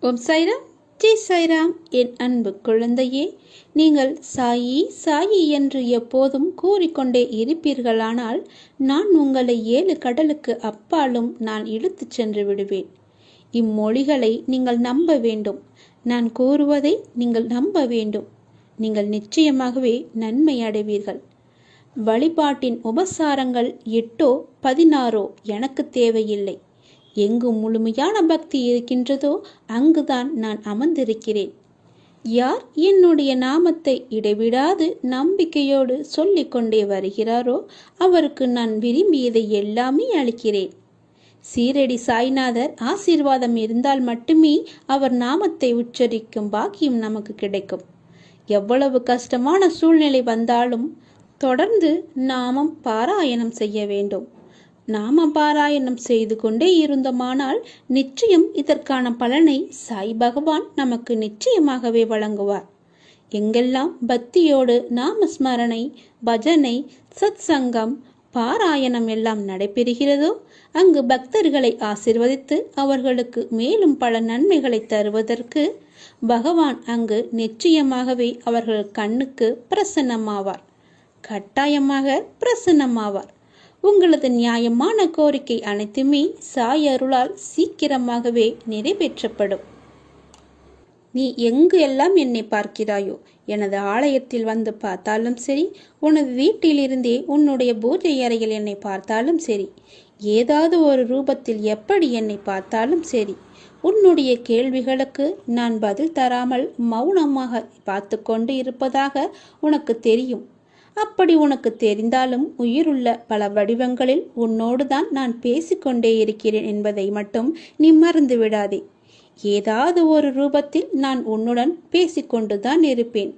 ஓம் சாய்ராம், ஜெய் சாய்ராம். என் அன்பு குழந்தையே, நீங்கள் சாயி சாயி என்று எப்போதும் கூறிக்கொண்டே இருப்பீர்களானால் நான் உங்களை 7 கடலுக்கு அப்பாலும் நான் இழுத்துச் சென்று விடுவேன். இம்மொழிகளை நீங்கள் நம்ப வேண்டும். நான் கூறுவதை நீங்கள் நம்ப வேண்டும். நீங்கள் நிச்சயமாகவே நன்மை அடைவீர்கள். வழிபாட்டின் உபசாரங்கள் 8ஓ 16ஓ எனக்கு தேவையில்லை. எங்கு முழுமையான பக்தி இருக்கின்றதோ அங்குதான் நான் அமர்ந்திருக்கிறேன். யார் என்னுடைய நாமத்தை இடைவிடாது நம்பிக்கையோடு சொல்லிக்கொண்டே வருகிறாரோ அவருக்கு நான் விரும்பியதை எல்லாமே அளிக்கிறேன். சீரடி சாய்நாதர் ஆசீர்வாதம் இருந்தால் மட்டுமே அவர் நாமத்தை உச்சரிக்கும் பாக்கியம் நமக்கு கிடைக்கும். எவ்வளவு கஷ்டமான சூழ்நிலை வந்தாலும் தொடர்ந்து நாமம் பாராயணம் செய்ய வேண்டும். நாம பாராயணம் செய்து கொண்டே இருந்தோமானால் நிச்சயம் இதற்கான பலனை சாய் பகவான் நமக்கு நிச்சயமாகவே வழங்குவார். எங்கெல்லாம் பக்தியோடு நாமஸ்மரணை, பஜனை, சத் சங்கம், பாராயணம் எல்லாம் நடைபெறுகிறதோ அங்கு பக்தர்களை ஆசிர்வதித்து அவர்களுக்கு மேலும் பல நன்மைகளை தருவதற்கு பகவான் அங்கு நிச்சயமாகவே அவர்கள் கண்ணுக்கு பிரசன்னமாவார். கட்டாயமாக பிரசன்னமாவார். உங்களது நியாயமான கோரிக்கை அனைத்துமே சாய் அருளால் சீக்கிரமாகவே நிறைவேற்றப்படும். நீ எங்கு எல்லாம் என்னை பார்க்கிறாயோ, எனது ஆலயத்தில் வந்து பார்த்தாலும் சரி, உனது வீட்டிலிருந்தே உன்னுடைய பூஜை அறையில் என்னை பார்த்தாலும் சரி, ஏதாவது ஒரு ரூபத்தில் எப்படி என்னை பார்த்தாலும் சரி, உன்னுடைய கேள்விகளுக்கு நான் பதில் தராமல் மௌனமாக பார்த்து கொண்டு இருப்பதாக உனக்கு தெரியும். அப்படி உனக்கு தெரிந்தாலும் உயிருள்ள பல வடிவங்களில் உன்னோடு தான் நான் பேசிக்கொண்டே இருக்கிறேன் என்பதை மட்டும் நீ மறந்து விடாதே. ஏதாவது ஒரு ரூபத்தில் நான் உன்னுடன் பேசிக்கொண்டுதான் இருப்பேன்.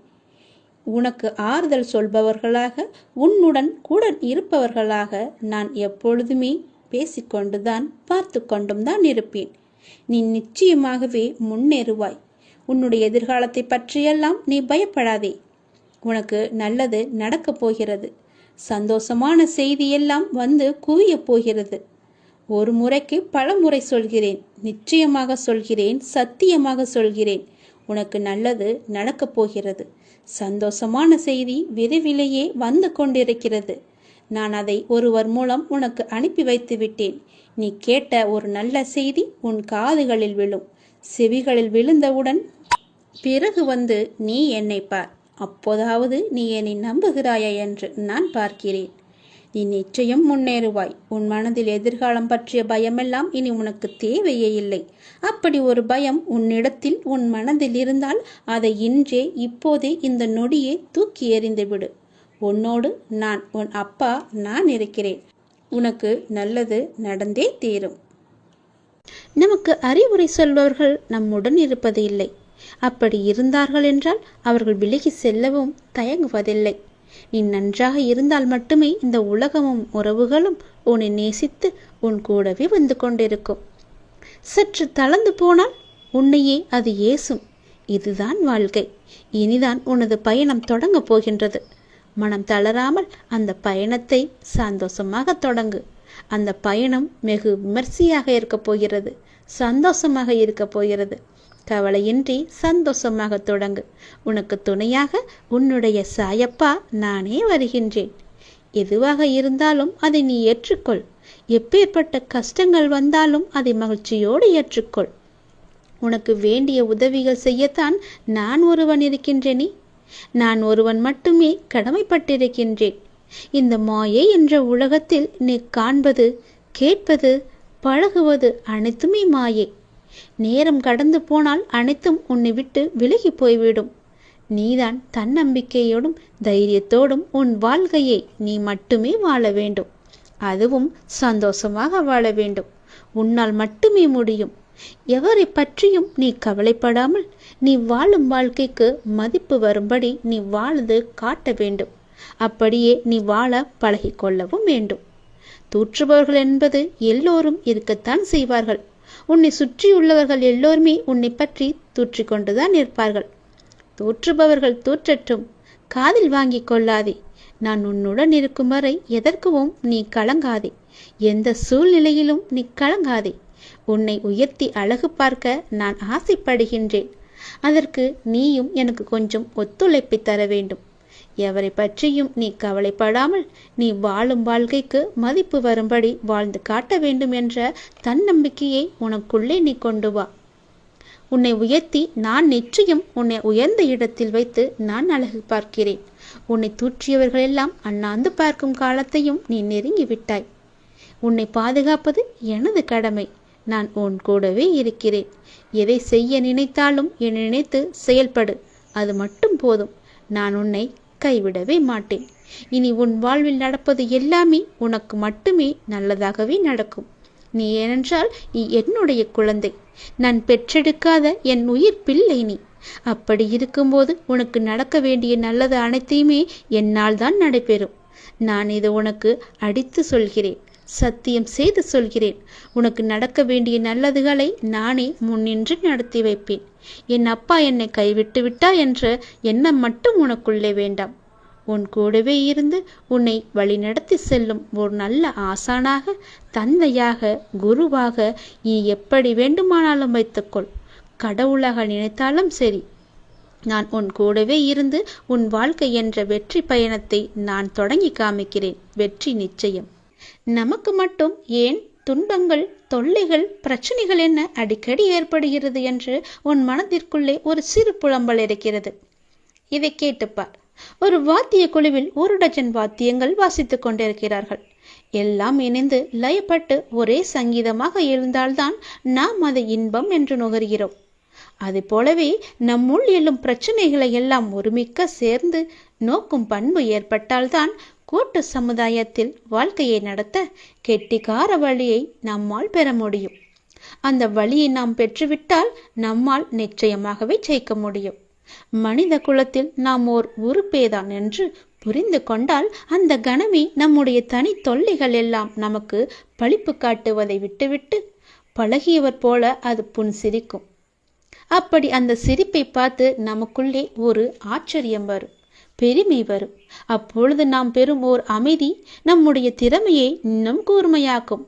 உனக்கு ஆறுதல் சொல்பவர்களாக, உன்னுடன் கூட இருப்பவர்களாக நான் எப்பொழுதுமே பேசிக்கொண்டுதான் பார்த்து கொண்டும் தான் இருப்பேன். நீ நிச்சயமாகவே முன்னேறுவாய். உன்னுடைய எதிர்காலத்தை பற்றியெல்லாம் நீ பயப்படாதே. உனக்கு நல்லது நடக்கப் போகிறது. சந்தோஷமான செய்தியெல்லாம் வந்து குவிய போகிறது. ஒரு முறைக்கு பல முறை சொல்கிறேன், நிச்சயமாக சொல்கிறேன், சத்தியமாக சொல்கிறேன். உனக்கு நல்லது நடக்கப் போகிறது. சந்தோஷமான செய்தி விரைவிலேயே வந்து கொண்டிருக்கிறது. நான் அதை ஒருவர் மூலம் உனக்கு அனுப்பி வைத்து விட்டேன். நீ கேட்ட ஒரு நல்ல செய்தி உன் காதுகளில் விழும். செவிகளில் விழுந்தவுடன் பிறகு வந்து நீ என்னை பார். அப்போதாவது நீ என்னை நம்புகிறாயா என்று நான் பார்க்கிறேன். நீ நிச்சயம் முன்னேறுவாய். உன் மனதில் எதிர்காலம் பற்றிய பயமெல்லாம் இனி உனக்கு தேவையே இல்லை. அப்படி ஒரு பயம் உன்னிடத்தில் உன் மனதில் இருந்தால் அதை இன்றே இப்போதே இந்த நொடியே தூக்கி எறிந்து விடு. உன்னோடு நான், உன் அப்பா நான் இருக்கிறேன். உனக்கு நல்லது நடந்தே தீரும். நமக்கு அறிவுரை சொல்பவர்கள் நம்முடன் இருப்பது இல்லை. அப்படி இருந்தார்கள் என்றால் அவர்கள் விலகி செல்லவும் தயங்குவதில்லை. நீ நன்றாக இருந்தால் மட்டுமே இந்த உலகமும் உறவுகளும் உன்னை நேசித்து உன் கூடவே வந்து கொண்டிருக்கும். சற்று தளர்ந்து போனால் உன்னையே அது ஏசும். இதுதான் வாழ்க்கை. இனிதான் உனது பயணம் தொடங்க போகின்றது. மனம் தளராமல் அந்த பயணத்தை சந்தோஷமாக தொடங்கு. அந்த பயணம் வெகு விமர்சையாக இருக்க போகிறது. சந்தோஷமாக இருக்க போகிறது. கவலையின்றி சந்தோஷமாக தொடங்கு. உனக்கு துணையாக உன்னுடைய சாயப்பா நானே வருகின்றேன். எதுவாக இருந்தாலும் அதை நீ ஏற்றுக்கொள். எப்பேற்பட்ட கஷ்டங்கள் வந்தாலும் அதை மகிழ்ச்சியோடு ஏற்றுக்கொள். உனக்கு வேண்டிய உதவிகள் செய்யத்தான் நான் ஒருவன் இருக்கின்றேனே. நான் ஒருவன் மட்டுமே கடமைப்பட்டிருக்கின்றேன். இந்த மாயை என்ற உலகத்தில் நீ காண்பது, கேட்பது, பழகுவது அனைத்துமே மாயை. நேரம் கடந்து போனால் அனைத்தும் உன்னை விட்டு விலகி போய்விடும். நீதான் தன்னம்பிக்கையோடும் தைரியத்தோடும் உன் வாழ்க்கையை நீ மட்டுமே வாழ வேண்டும். அதுவும் சந்தோஷமாக வாழ வேண்டும். உன்னால் மட்டுமே முடியும். எவரை பற்றியும் நீ கவலைப்படாமல் நீ வாழும் வாழ்க்கைக்கு மதிப்பு வரும்படி நீ வாழ்ந்து காட்ட வேண்டும். அப்படியே நீ வாழ பழகிக்கொள்ளவும் வேண்டும். தூற்றுபவர்கள் என்பது எல்லோரும் இருக்கத்தான் செய்வார்கள். உன்னை சுற்றியுள்ளவர்கள் எல்லோருமே உன்னை பற்றி தூற்றிக்கொண்டுதான் இருப்பார்கள். தூற்றுபவர்கள் தூற்றட்டும், காதில் வாங்கி கொள்ளாதே. நான் உன்னுடன் இருக்கும் வரை எதற்கவும் நீ கலங்காதே. எந்த சூழ்நிலையிலும் நீ கலங்காதே. உன்னை உயர்த்தி அழகு பார்க்க நான் ஆசைப்படுகின்றேன். அதற்கு நீயும் எனக்கு கொஞ்சம் ஒத்துழைப்பை தர வேண்டும். எவரை பற்றியும் நீ கவலைப்படாமல் நீ வாழும் வாழ்க்கைக்கு மதிப்பு வரும்படி வாழ்ந்து காட்ட வேண்டும் என்ற தன்னம்பிக்கையை உனக்குள்ளே நீ கொண்டு வா. உன்னை உயர்த்தி நான் நிச்சயம் உன்னை உயர்ந்த இடத்தில் வைத்து நான் அழகு பார்க்கிறேன். உன்னை தூற்றியவர்களெல்லாம் அண்ணாந்து பார்க்கும் காலத்தையும் நீ நெருங்கி விட்டாய். உன்னை பாதுகாப்பது எனது கடமை. நான் உன் கூடவே இருக்கிறேன். எதை செய்ய நினைத்தாலும் என்னை நினைத்து செயல்படு. அது மட்டும் போதும். நான் உன்னை கைவிடவே மாட்டேன். இனி உன் வாழ்வில் நடப்பது எல்லாமே உனக்கு மட்டுமே நல்லதாகவே நடக்கும். நீ ஏனென்றால் நீ என்னுடைய குழந்தை. நான் பெற்றெடுக்காத என் உயிர் பிள்ளை நீ. அப்படி இருக்கும்போது உனக்கு நடக்க வேண்டிய நல்லது அனைத்தையுமே என்னால் தான் நடைபெறும். நான் இது உனக்கு அடித்து சொல்கிறேன், சத்தியம் செய்து சொல்கிறேன். உனக்கு நடக்க வேண்டிய நல்லதுகளை நானே முன்னின்று நடத்தி வைப்பேன். என் அப்பா என்னை கைவிட்டு விட்டார் என்ற எண்ணம் மட்டும் உனக்குள்ளே வேண்டாம். உன் கூடவே இருந்து உன்னை வழிநடத்தி செல்லும் ஒரு நல்ல ஆசானாக, தந்தையாக, குருவாக நீ எப்படி வேண்டுமானாலும் வைத்துக்கொள். கடவுளாக நினைத்தாலும் சரி. நான் உன் கூடவே இருந்து உன் வாழ்க்கை என்ற வெற்றி பயணத்தை நான் தொடங்கி காமிக்கிறேன். வெற்றி நிச்சயம். நமக்கு மட்டும் ஏன் துன்பங்கள், தொல்லைகள், பிரச்சனைகள் என்ன அடிக்கடி ஏற்படுகிறது என்று உன் மனதிற்குள்ளே ஒரு சிறு புலம்பல் இருக்கிறது. இதை கேட்டுப்பார். ஒரு வாத்திய குழுவில் 1 டஜன் வாத்தியங்கள் வாசித்துக் கொண்டிருக்கிறார்கள். எல்லாம் இணைந்து லயப்பட்டு ஒரே சங்கீதமாக எழுந்தால்தான் நாம் அதை இன்பம் என்று நுகர்கிறோம். அது போலவே நம்முள் எழும் பிரச்சனைகளை எல்லாம் ஒருமிக்க சேர்ந்து நோக்கும் பண்பு ஏற்பட்டால்தான் கூட்டு சமுதாயத்தில் வாழ்க்கையை நடத்த கெட்டிக்கார வழியை நம்மால் பெற முடியும். அந்த வழியை நாம் பெற்றுவிட்டால் நம்மால் நிச்சயமாகவே ஜெயிக்க முடியும். மனித குலத்தில் நாம் ஓர் உறுப்பேதான் என்று புரிந்து கொண்டால் அந்த கணமே நம்முடைய தனி தொல்லைகள் எல்லாம் நமக்கு பழிப்பு காட்டுவதை விட்டுவிட்டு பழகியவர் போல அது புன் சிரிக்கும். அப்படி அந்த சிரிப்பை பார்த்து நமக்குள்ளே ஒரு ஆச்சரியம் வரும், பெருமை வரும். அப்பொழுது நாம் பெறும் ஓர் அமைதி நம்முடைய திறமையை இன்னும் கூர்மையாக்கும்.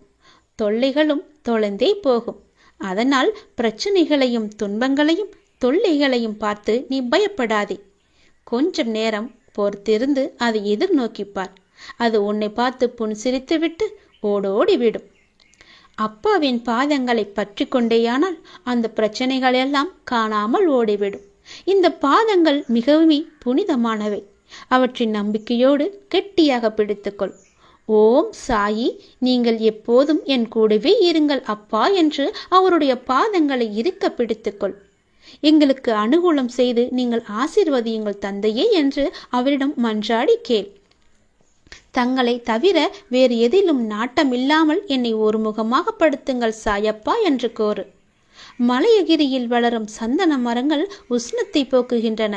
தொல்லைகளும் தொலைந்தே போகும். அதனால் பிரச்சனைகளையும் துன்பங்களையும் தொல்லைகளையும் பார்த்து நீ பயப்படாதே. கொஞ்சம் நேரம் பொறுத்திருந்து அதை எதிர்நோக்கிப்பார். அது உன்னை பார்த்து புன்சிரித்து விட்டு ஓடோடி விடும். அப்பாவின் பாதங்களை பற்றி கொண்டேயானால் அந்த பிரச்சனைகள் எல்லாம் காணாமல் ஓடிவிடும். இந்த பாதங்கள் மிகவும் புனிதமானவை. அவற்றின் நம்பிக்கையோடு கெட்டியாக பிடித்துக்கொள். ஓம் சாயி, நீங்கள் எப்போதும் என் கூடவே இருங்கள் அப்பா என்று அவருடைய பாதங்களை இறுக்க பிடித்துக்கொள். எங்களுக்கு அனுகூலம் செய்து நீங்கள் ஆசீர்வதியுங்கள் தந்தையே என்று அவரிடம் மன்றாடி கேள். தங்களை தவிர வேறு எதிலும் நாட்டமில்லாமல் என்னை ஒருமுகமாக படுத்துங்கள் சாயப்பா என்று கோரு. மலையகிரியில் வளரும் சந்தன மரங்கள் உஷ்ணத்தை போக்குகின்றன.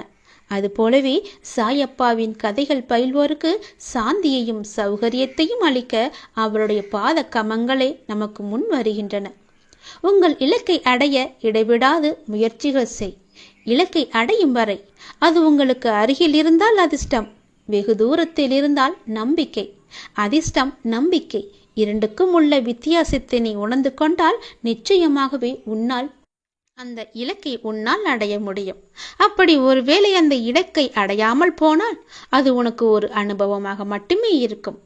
அதுபோலவே சாயப்பாவின் கதைகள் பயில்வோருக்கு சாந்தியையும் சௌகரியத்தையும் அளிக்க அவருடைய பாத கமங்களே நமக்கு முன் வருகின்றன. உங்கள் இலக்கை அடைய இடைவிடாது முயற்சிகள் செய். இலக்கை அடையும் வரை அது உங்களுக்கு அருகில் இருந்தால் அதிர்ஷ்டம், வெகு தூரத்தில் இருந்தால் நம்பிக்கை. அதிர்ஷ்டம், நம்பிக்கை இரண்டுக்கும் உள்ள வித்தியாசத்தை நீ உணர்ந்து கொண்டால் நிச்சயமாகவே அந்த இலக்கை உன்னால் அடைய முடியும். அப்படி ஒருவேளை அந்த இலக்கை அடையாமல் போனால் அது உனக்கு ஒரு அனுபவமாக மட்டுமே இருக்கும்.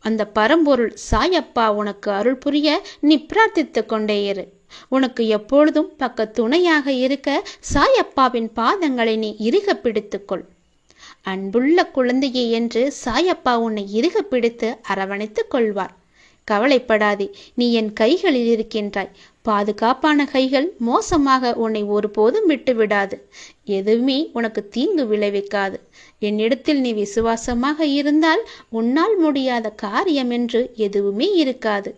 அந்த பரம்பொருள் சாயப்பா உனக்கு அருள் புரிய நீ பிரார்த்தித்து கொண்டே இரு. உனக்கு எப்பொழுதும் பக்க துணையாக இருக்க சாயப்பாவின் பாதங்களை நீ இறுக பிடித்துக்கொள். அன்புள்ள குழந்தையே என்று சாயப்பா உன்னை இறுக பிடித்து அரவணைத்துக் கொள்வார். கவலைப்படாதே, நீ என் கைகளில் இருக்கின்றாய். பாதுகாப்பான கைகள் மோசமாக உன்னை ஒருபோதும் விட்டு விடாது. எதுவுமே உனக்கு தீங்கு விளைவிக்காது. என்னிடத்தில் நீ விசுவாசமாக இருந்தால் உன்னால் முடியாத காரியம் என்று எதுவுமே இருக்காது.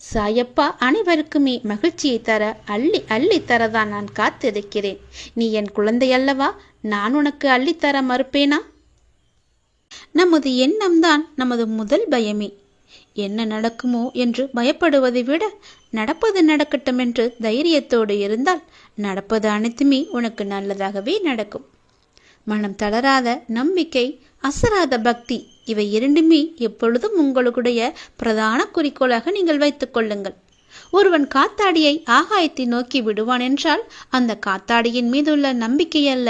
சாயப்பா அனைவருக்குமே மகிழ்ச்சியை தர அள்ளி அள்ளி தரதான் நான் காத்திருக்கிறேன். நீ என் குழந்தை அல்லவா? நான் உனக்கு அள்ளித்தர மறுப்பேனா? நமது எண்ணம்தான் நமது முதல் பயமே. என்ன நடக்குமோ என்று பயப்படுவதை விட நடப்பது நடக்கட்டும் என்று தைரியத்தோடு இருந்தால் நடப்பது அனைத்துமே உனக்கு நல்லதாகவே நடக்கும். மனம் தளராத நம்பிக்கை, அசராத பக்தி, இவை இரண்டுமே எப்பொழுதும் உங்களுடைய பிரதான குறிக்கோளாக நீங்கள் வைத்துக் கொள்ளுங்கள். ஒருவன் காத்தாடியை ஆகாயத்தை நோக்கி விடுவான் என்றால் அந்த காத்தாடியின் மீது உள்ள நம்பிக்கை அல்ல,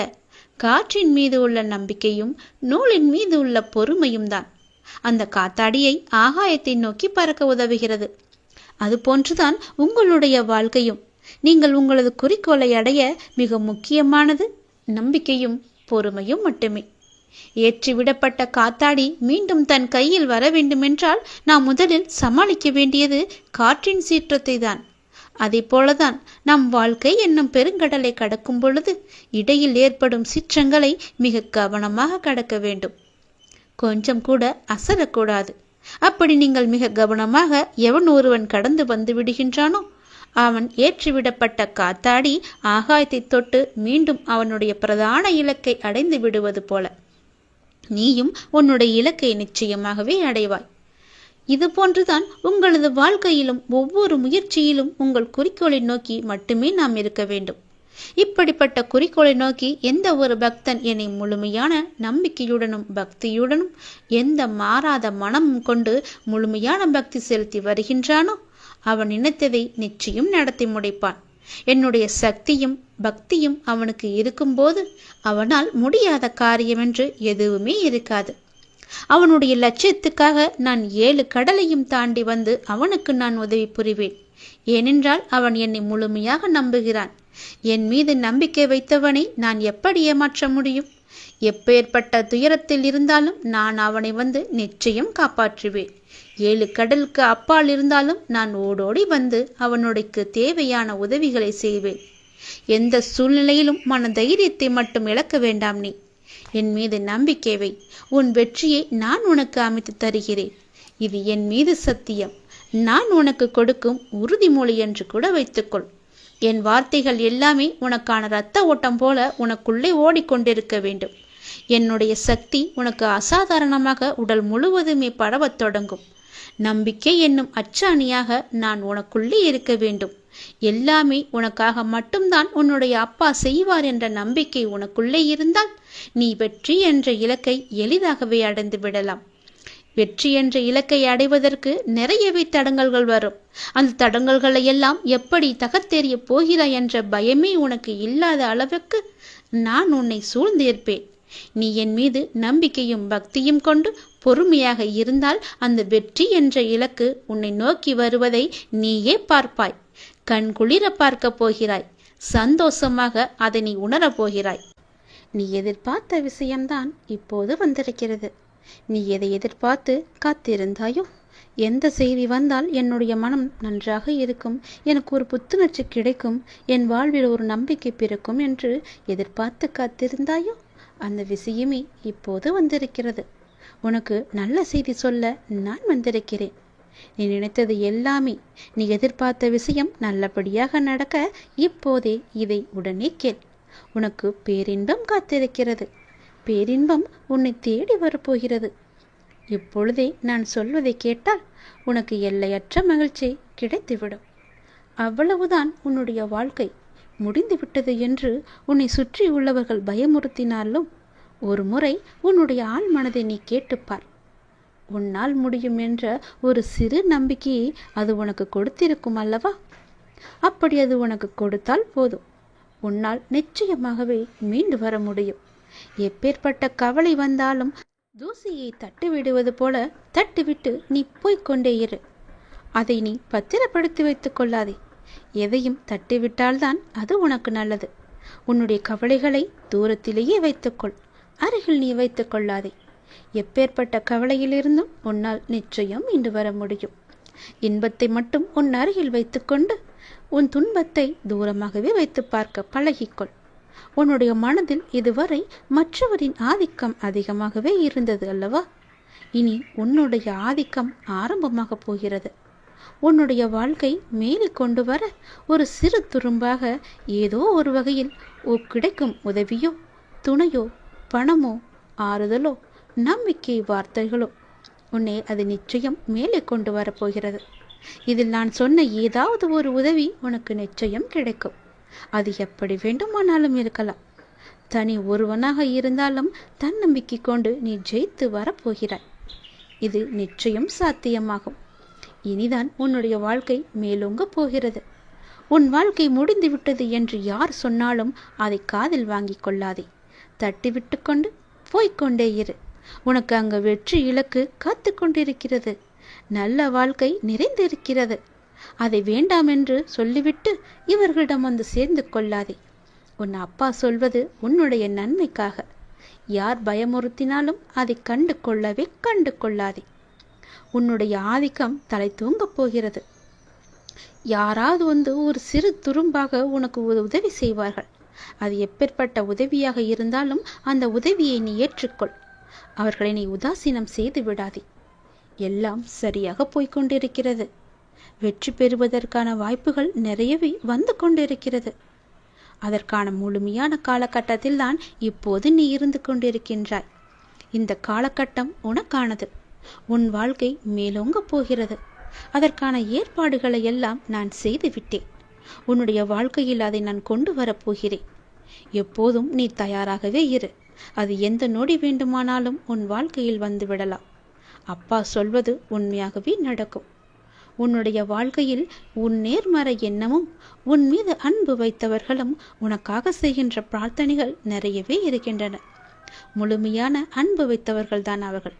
காற்றின் மீது உள்ள நம்பிக்கையும் நூலின் மீது உள்ள பொறுமையும் தான் அந்த காத்தாடியை ஆகாயத்தை நோக்கி பறக்க உதவுகிறது. அதுபோன்றுதான் உங்களுடைய வாழ்க்கையும். நீங்கள் உங்களது குறிக்கோளை அடைய மிக முக்கியமானது நம்பிக்கையும் பொறுமையும் மட்டுமே. ஏற்றிவிடப்பட்ட காத்தாடி மீண்டும் தன் கையில் வர வேண்டுமென்றால் நாம் முதலில் சமாளிக்க வேண்டியது காற்றின் சீற்றத்தை தான். அதே போலதான் நம் வாழ்க்கை என்னும் பெருங்கடலை கடக்கும் பொழுது இடையில் ஏற்படும் சீற்றங்களை மிக கவனமாக கடக்க வேண்டும். கொஞ்சம் கூட அசரக்கூடாது. அப்படி நீங்கள் மிக கவனமாக எவன் ஒருவன் கடந்து வந்து விடுகின்றானோ அவன் ஏற்றிவிடப்பட்ட காத்தாடி ஆகாயத்தை தொட்டு மீண்டும் அவனுடைய பிரதான இலக்கை அடைந்து விடுவது போல நீயும் உன்னுடைய இலக்கை நிச்சயமாகவே அடைவாய். இது போன்றுதான் உங்களது வாழ்க்கையிலும் ஒவ்வொரு முயற்சியிலும் உங்கள் குறிக்கோளை நோக்கி மட்டுமே நாம் இருக்க வேண்டும். இப்படிப்பட்ட குறிக்கோளை நோக்கி எந்த ஒரு பக்தன் என்னை முழுமையான நம்பிக்கையுடனும் பக்தியுடனும் எந்த மாறாத மனமும் கொண்டு முழுமையான பக்தி செலுத்தி வருகின்றானோ அவன் நினைத்ததை நிச்சயம் நடத்தி முடிப்பான். என்னுடைய சக்தியும் பக்தியும் அவனுக்கு இருக்கும்போது அவனால் முடியாத காரியம் என்று எதுவுமே இருக்காது. அவனுடைய லட்சியத்துக்காக நான் 7 கடலையும் தாண்டி வந்து அவனுக்கு நான் உதவி புரிவேன். ஏனென்றால் அவன் என்னை முழுமையாக நம்புகிறான். என் மீது நம்பிக்கை வைத்தவனை நான் எப்படி ஏமாற்ற முடியும்? எப்பேற்பட்ட துயரத்தில் இருந்தாலும் நான் அவனை வந்து நிச்சயம் காப்பாற்றுவேன். 7 கடலுக்கு அப்பால் இருந்தாலும் நான் ஓடோடி வந்து அவனுடைக்கு தேவையான உதவிகளை செய்வேன். எந்த சூழ்நிலையிலும் மன தைரியத்தை மட்டும் இழக்க வேண்டாம். நீ என் மீது நம்பிக்கை வை. உன் வெற்றியை நான் உனக்கு அமைத்து தருகிறேன். இது என் மீது சத்தியம். நான் உனக்கு கொடுக்கும் உறுதிமொழி என்று கூட வைத்துக்கொள். என் வார்த்தைகள் எல்லாமே உனக்கான இரத்த ஓட்டம் போல உனக்குள்ளே ஓடிக்கொண்டிருக்க வேண்டும். என்னுடைய சக்தி உனக்கு அசாதாரணமாக உடல் முழுவதுமே பரவத் தொடங்கும். நம்பிக்கை என்னும் அச்சாணியாக நான் உனக்குள்ளே இருக்க வேண்டும். எல்லாமே உனக்காக மட்டும்தான் உன்னுடைய அப்பா செய்வார் என்ற நம்பிக்கை உனக்குள்ளே இருந்தால் நீ வெற்றி என்ற இலக்கை எளிதாகவே அடைந்து விடலாம். வெற்றி என்ற இலக்கை அடைவதற்கு நிறையவே தடங்கல்கள் வரும். அந்த தடங்கல்களை எல்லாம் எப்படி தகர்த்தெறிய போகிறாய் என்ற பயமே உனக்கு இல்லாத அளவுக்கு நான் உன்னை சூழ்ந்திருப்பேன். நீ என் மீது நம்பிக்கையும் பக்தியும் கொண்டு பொறுமையாக இருந்தால் அந்த வெற்றி என்ற இலக்கு உன்னை நோக்கி வருவதை நீயே பார்ப்பாய். கண் குளிர பார்க்க போகிறாய். சந்தோஷமாக அதை நீ உணரப் போகிறாய். நீ எதிர்பார்த்த விஷயம்தான் இப்போது வந்திருக்கிறது. நீ எதை எதிர்பார்த்து காத்திருந்தாயோ, எந்த செய்தி வந்தால் என்னுடைய மனம் நன்றாக இருக்கும், எனக்கு ஒரு புத்துணர்ச்சி கிடைக்கும், என் வாழ்வில் ஒரு நம்பிக்கை பிறக்கும் என்று எதிர்பார்த்து காத்திருந்தாயோ அந்த விஷயமே இப்போது வந்திருக்கிறது. உனக்கு நல்ல செய்தி சொல்ல நான் வந்திருக்கிறேன். நீ நினைத்தது எல்லாமே, நீ எதிர்பார்த்த விஷயம் நல்லபடியாக நடக்க இப்போதே இதை உடனே கேள். உனக்கு பேரின்பம் காத்திருக்கிறது. பேரின்பம் உன்னை தேடி வரப்போகிறது. இப்பொழுதே நான் சொல்வதை கேட்டால் உனக்கு எல்லையற்ற மகிழ்ச்சி கிடைத்துவிடும். அவ்வளவுதான் உன்னுடைய வாழ்க்கை முடிந்துவிட்டது என்று உன்னை சுற்றி உள்ளவர்கள் பயமுறுத்தினாலும் ஒரு முறை உன்னுடைய ஆள் மனதை நீ கேட்டுப்பார். உன்னால் முடியும் என்ற ஒரு சிறு நம்பிக்கையை அது உனக்கு கொடுத்திருக்கும் அல்லவா? அப்படி அது உனக்கு கொடுத்தால் போதும், உன்னால் நிச்சயமாகவே மீண்டு வர முடியும். எப்பேற்பட்ட கவலை வந்தாலும் தூசியை தட்டி விடுவது போல தட்டிவிட்டு நீ போய்கொண்டே இரு. அதை நீ பத்திரப்படுத்தி வைத்துக் கொள்ளாதே. எதையும் தட்டிவிட்டால்தான் அது உனக்கு நல்லது. உன்னுடைய கவலைகளை தூரத்திலேயே வைத்துக்கொள், அருகில் நீ வைத்துக் கொள்ளாதே. எப்பேற்பட்ட கவலையிலிருந்தும் உன்னால் நிச்சயம் மீண்டு வர முடியும். இன்பத்தை மட்டும் உன் அருகில் வைத்துக்கொண்டு உன் துன்பத்தை தூரமாகவே வைத்து பார்க்க பழகிக்கொள். உன்னுடைய மனதில் இதுவரை மற்றவரின் ஆதிக்கம் அதிகமாகவே இருந்தது அல்லவா? இனி உன்னுடைய ஆதிக்கம் ஆரம்பமாக போகிறது. உன்னுடைய வாழ்க்கை மேலே கொண்டு வர ஒரு சிறு துரும்பாக ஏதோ ஒரு வகையில் கிடைக்கும் உதவியோ துணையோ பணமோ ஆறுதலோ நம்பிக்கை வார்த்தைகளோ உன்னை அது நிச்சயம் மேலே கொண்டு வரப்போகிறது. இதில் நான் சொன்ன ஏதாவது ஒரு உதவி உனக்கு நிச்சயம் கிடைக்கும். அது எப்படி வேண்டுமானாலும் இருக்கலாம். தனி ஒருவனாக இருந்தாலும் தன்னம்பிக்கை கொண்டு நீ ஜெயித்து வரப்போகிறாய். இது நிச்சயம் சாத்தியமாகும். இனிதான் உன்னுடைய வாழ்க்கை மேலோங்க போகிறது. உன் வாழ்க்கை முடிந்துவிட்டது என்று யார் சொன்னாலும் அதை காதில் வாங்கி கொள்ளாதே. தட்டிவிட்டு கொண்டு போய்கொண்டே இரு. உனக்கு அங்கு வெற்றி இலக்கு காத்து கொண்டிருக்கிறது. நல்ல வாழ்க்கை நிறைந்திருக்கிறது. அதை வேண்டாம் என்று சொல்லிவிட்டு இவர்களிடம் வந்து சேர்ந்து கொள்ளாதே. உன் அப்பா சொல்வது உன்னுடைய நன்மைக்காக. யார் பயமுறுத்தினாலும் அதை கண்டு கொள்ளாதே. உன்னுடைய ஆதிக்கம் தலை தூங்கப் போகிறது. யாராவது வந்து ஒரு சிறு துரும்பாக உனக்கு உதவி செய்வார்கள். அது எப்பேற்பட்ட உதவியாக இருந்தாலும் அந்த உதவியை நீ ஏற்றுக்கொள். அவர்களை நீ உதாசீனம் செய்து விடாதே. எல்லாம் சரியாக போய்கொண்டிருக்கிறது. வெற்றி பெறுவதற்கான வாய்ப்புகள் நிறையவே வந்து கொண்டிருக்கிறது. அதற்கான முழுமையான காலகட்டத்தில் தான் இப்போது நீ இருந்து கொண்டிருக்கின்றாய். இந்த காலகட்டம் உனக்கானது. உன் வாழ்க்கை மேலோங்க போகிறது. அதற்கான ஏற்பாடுகளை எல்லாம் நான் செய்துவிட்டேன். உன்னுடைய வாழ்க்கையில் அதை நான் கொண்டு வரப்போகிறேன். எப்போதும் நீ தயாராகவே இரு. அது எந்த நொடி வேண்டுமானாலும் உன் வாழ்க்கையில் வந்து விடலாம். அப்பா சொல்வது உண்மையாகவே நடக்கும். உன்னுடைய வாழ்க்கையில் உன் நேர்மறை எண்ணமும் உன் மீது அன்பு வைத்தவர்களும் உனக்காக செய்கின்ற பிரார்த்தனைகள் நிறையவே இருக்கின்றன. முழுமையான அன்பு வைத்தவர்கள் தான் அவர்கள்.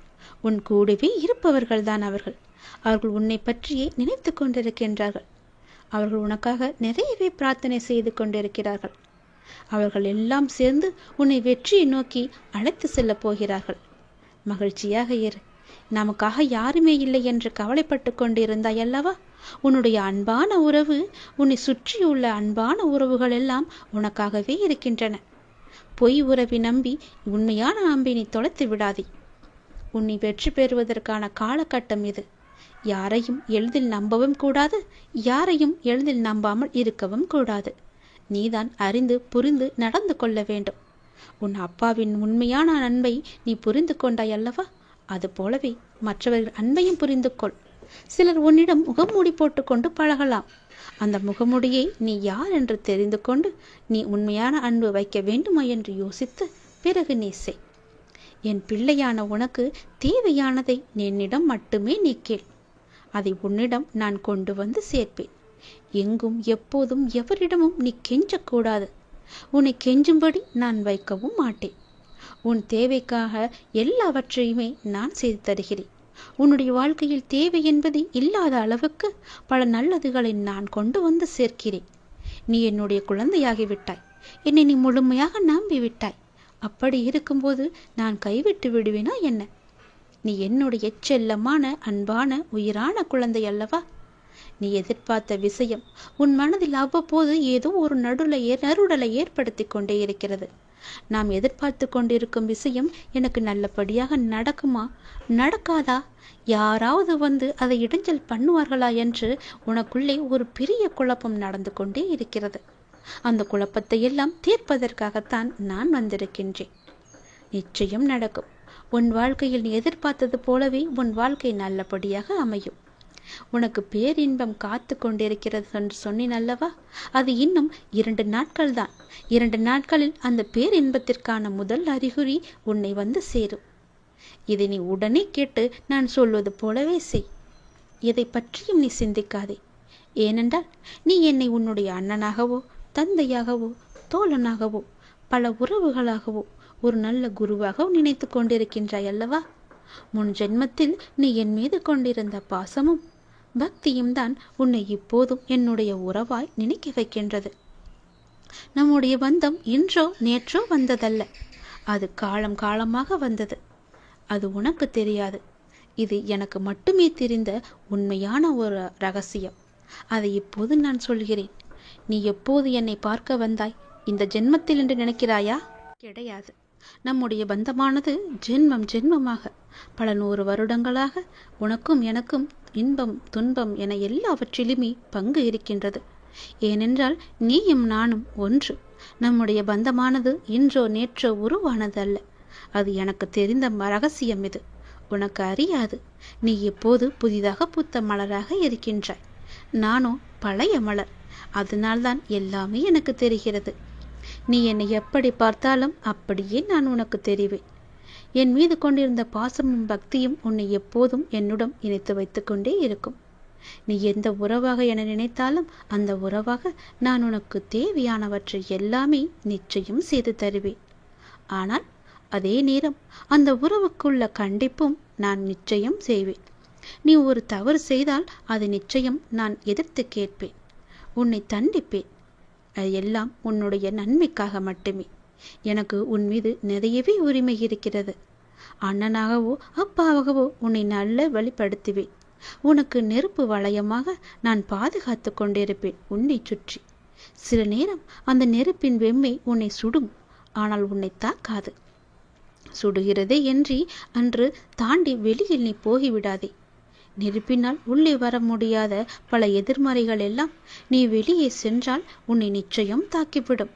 உன் கூடவே இருப்பவர்கள் தான் அவர்கள். அவர்கள் உன்னை பற்றியே நினைத்து கொண்டிருக்கின்றார்கள். அவர்கள் உனக்காக நிறையவே பிரார்த்தனை செய்து கொண்டிருக்கிறார்கள். அவர்கள் எல்லாம் சேர்ந்து உன்னை வெற்றியை நோக்கி அழைத்து செல்லப் போகிறார்கள். மகிழ்ச்சியாக இரு. நமக்காக யாருமே இல்லை என்று கவலைப்பட்டு கொண்டிருந்தாய் அல்லவா? உன்னுடைய அன்பான உறவு, உன்னை சுற்றியுள்ள அன்பான உறவுகள் எல்லாம் உனக்காகவே இருக்கின்றன. பொய் உறவை நம்பி உண்மையான அம்பை நீ தொலைத்து விடாதே. உன்னை வெற்றி பெறுவதற்கான காலகட்டம் இது. யாரையும் எளிதில் நம்பவும் கூடாது, யாரையும் எளிதில் நம்பாமல் இருக்கவும் கூடாது. நீதான் அறிந்து புரிந்து நடந்து கொள்ள வேண்டும். உன் அப்பாவின் உண்மையான அன்பை நீ புரிந்து கொண்டாய் அல்லவா? அது போலவே மற்றவர்கள் அன்பையும் புரிந்து கொள். சிலர் உன்னிடம் முகமூடி போட்டுக்கொண்டு பழகலாம். அந்த முகமூடியை நீ யார் என்று தெரிந்து கொண்டு நீ உண்மையான அன்பு வைக்க வேண்டுமா என்று யோசித்து பிறகு நீ செய். என் பிள்ளையான உனக்கு தேவையானதை என்னிடம் மட்டுமே நீ கேள். அதை உன்னிடம் நான் கொண்டு வந்து சேர்ப்பேன். எங்கும் எப்போதும் எவரிடமும் நீ கெஞ்சக்கூடாது. உன்னை கெஞ்சும்படி நான் வைக்கவும் மாட்டேன். உன் தேவைக்காக எல்லாவற்றையுமே நான் செய்து தருகிறேன். உன்னுடைய வாழ்க்கையில் தேவை என்பது இல்லாத அளவுக்கு பல நல்லதுகளை நான் கொண்டு வந்து சேர்க்கிறேன். நீ என்னுடைய குழந்தையாகிவிட்டாய். என்னை நீ முழுமையாக நம்பிவிட்டாய். அப்படி இருக்கும்போது நான் கைவிட்டு விடுவேனா என்ன? நீ என்னுடைய செல்லமான அன்பான உயிரான குழந்தை அல்லவா? நீ எதிர்பார்த்த விஷயம் உன் மனதில் அவ்வப்போது ஏதோ ஒரு நறுடலை ஏற்படுத்தி கொண்டே இருக்கிறது. நாம் எதிர்பார்த்து கொண்டிருக்கும் விஷயம் எனக்கு நல்லபடியாக நடக்குமா, நடக்காதா, யாராவது வந்து அதை இடைஞ்சல் பண்ணுவார்களா என்று உனக்குள்ளே ஒரு பெரிய குழப்பம் நடந்து கொண்டே இருக்கிறது. அந்த குழப்பத்தை எல்லாம் தீர்ப்பதற்காகத்தான் நான் வந்திருக்கின்றேன். நிச்சயம் நடக்கும். உன் வாழ்க்கையில் நீ எதிர்பார்த்தது போலவே உன் வாழ்க்கை நல்லபடியாக அமையும். உனக்கு பேரின்பம் காத்து கொண்டிருக்கிறது என்று சொன்னேன் அல்லவா? அது இன்னும் 2 நாட்கள் தான். 2 நாட்களில் அந்த பேரின்பத்திற்கான முதல் அறிகுறி உன்னை வந்து சேரும். இதை நீ உடனே கேட்டு நான் சொல்வது போலவே செய். இதை பற்றியும் நீ சிந்திக்காதே. ஏனென்றால் நீ என்னை உன்னுடைய அண்ணனாகவோ தந்தையாகவோ தோழனாகவோ பல உறவுகளாகவோ ஒரு நல்ல குருவாக நினைத்து கொண்டிருக்கின்றாய் அல்லவா? முன் ஜென்மத்தில் நீ என் மீது கொண்டிருந்த பாசமும் பக்தியும் தான் உன்னை இப்போதும் என்னுடைய உறவாய் நினைக்க வைக்கின்றது. நம்முடைய பந்தம் இன்றோ நேற்றோ வந்ததல்ல. அது காலம் காலமாக வந்தது. அது உனக்கு தெரியாது. இது எனக்கு மட்டுமே தெரிந்த உண்மையான ஒரு ரகசியம். அதை இப்போது நான் சொல்கிறேன். நீ எப்போது என்னை பார்க்க வந்தாய்? இந்த ஜென்மத்தில் என்று நினைக்கிறாயா? கிடையாது. நம்முடைய பந்தமானது ஜென்மம் ஜென்மமாக பல 100 வருடங்களாக உனக்கும் எனக்கும் இன்பம் துன்பம் என எல்லாவற்றிலுமே பங்கு இருக்கின்றது. ஏனென்றால் நீயும் நானும் ஒன்று. நம்முடைய பந்தமானது இன்றோ நேற்றோ உருவானது அல்ல. அது எனக்கு தெரிந்த ரகசியம். இது உனக்கு அறியாது. நீ எப்போது புதிதாக பூத்த மலராக இருக்கின்றாய். நானோ பழைய மலர். அதனால்தான் எல்லாமே எனக்கு தெரிகிறது. நீ என்னை எப்படி பார்த்தாலும் அப்படியே நான் உனக்கு தெரிவேன். என் மீது கொண்டிருந்த பாசமும் பக்தியும் உன்னை எப்போதும் என்னுடன் இணைத்து வைத்து கொண்டே இருக்கும். நீ எந்த உறவாக என நினைத்தாலும் அந்த உறவாக நான் உனக்கு தேவையானவற்றை எல்லாமே நிச்சயம் செய்து தருவேன். ஆனால் அதே நேரம் அந்த உறவுக்குள்ள கண்டிப்பும் நான் நிச்சயம் செய்வேன். நீ ஒரு தவறு செய்தால் அது நிச்சயம் நான் எதிர்த்து கேட்பேன், உன்னை தண்டிப்பேன். அது எல்லாம் உன்னுடைய நன்மைக்காக மட்டுமே. எனக்கு உன் மீது நிறையவே உரிமை இருக்கிறது. அண்ணனாகவோ அப்பாவாகவோ உன்னை நல்ல வழிப்படுத்துவேன். உனக்கு நெருப்பு வளையமாக நான் பாதுகாத்து கொண்டிருப்பேன் உன்னை சுற்றி. சில நேரம் அந்த நெருப்பின் வெம்மை உன்னை சுடும், ஆனால் உன்னை தாக்காது. சுடுகிறதே என்று அன்று தாண்டி வெளியில் நீ போகிவிடாதே. நெருப்பினால் உள்ளே வர முடியாத பல எதிர்மறைகள் எல்லாம் நீ வெளியே சென்றால் உன்னை நிச்சயம் தாக்கிவிடும்.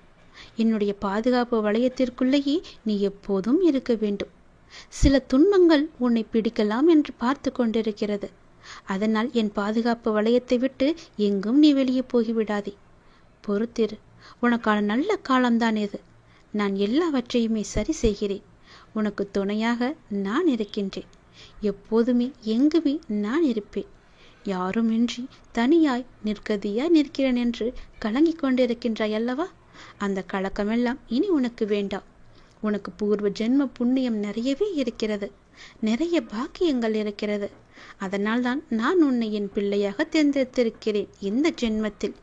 என்னுடைய பாதுகாப்பு வளையத்திற்குள்ளேயே நீ எப்போதும் இருக்க வேண்டும். சில துன்பங்கள் உன்னை பிடிக்கலாம் என்று பார்த்து கொண்டிருக்கிறது. அதனால் என் பாதுகாப்பு வளையத்தை விட்டு எங்கும் நீ வெளியே போகிவிடாதே. பொறுத்திரு, உனக்கான நல்ல காலம்தான் இது. நான் எல்லாவற்றையுமே சரி செய்கிறேன். உனக்கு துணையாக நான் இருக்கின்றேன். எப்போதுமே எங்குமே நான் இருப்பேன். யாருமின்றி தனியாய் நிற்கதியாய் நிற்கிறேன் என்று கலங்கிக் கொண்டிருக்கின்றாய் அல்லவா? அந்த கலக்கமெல்லாம் இனி உனக்கு வேண்டாம். உனக்கு பூர்வ ஜென்ம புண்ணியம் நிறையவே இருக்கிறது. நிறைய பாக்கியங்கள் இருக்கிறது. அதனால்தான் நான் உன்னை என் பிள்ளையாக தேர்ந்தெடுத்திருக்கிறேன் இந்த ஜென்மத்தில்.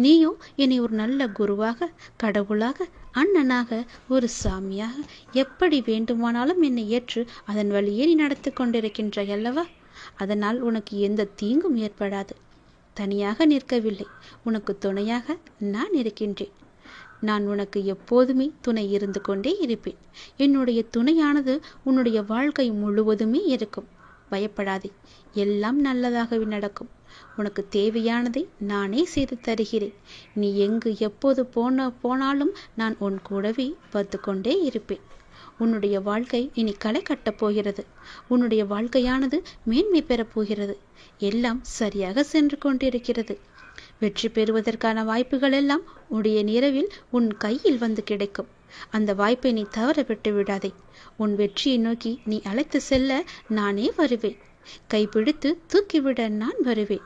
நீயோ என்னை ஒரு நல்ல குருவாக, கடவுளாக, அண்ணனாக, ஒரு சாமியாக எப்படி வேண்டுமானாலும் என்னை ஏற்று அதன் வழியே நீ நடத்தி கொண்டிருக்கின்றாய் அல்லவா? அதனால் உனக்கு எந்த தீங்கும் ஏற்படாது. தனியாக நிற்கவில்லை, உனக்கு துணையாக நான் இருக்கின்றேன். நான் உனக்கு எப்போதுமே துணை இருந்து கொண்டே இருப்பேன். என்னுடைய துணையானது உன்னுடைய வாழ்க்கை முழுவதுமே இருக்கும். பயப்படாதே, எல்லாம் நல்லதாகவே நடக்கும். உனக்கு தேவையானதை நானே செய்து தருகிறேன். நீ எங்கு எப்போது போனாலும் நான் உன் கூடவே வந்து கொண்டே இருப்பேன். உன்னுடைய வாழ்க்கை இனி களை கட்டப் போகிறது. உன்னுடைய வாழ்க்கையானது மேன்மை பெறப் போகிறது. எல்லாம் சரியாக சென்று கொண்டிருக்கிறது. வெற்றி பெறுவதற்கான வாய்ப்புகள் எல்லாம் உடைய நிறவில் உன் கையில் வந்து கிடைக்கும். அந்த வாய்ப்பை நீ தவற விட்டு விடாதே. உன் வெற்றியை நோக்கி நீ அழைத்து செல்ல நானே வருவேன். கைப்பிடித்து தூக்கிவிட நான் வருவேன்.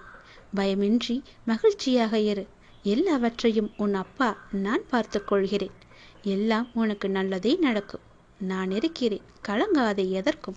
பயமின்றி மகிழ்ச்சியாக இரு. எல்லாவற்றையும் உன் அப்பா நான் பார்த்து கொள்கிறேன். எல்லாம் உனக்கு நல்லதே நடக்கும். நான் இருக்கிறேன். கலங்காதே எதற்கும்.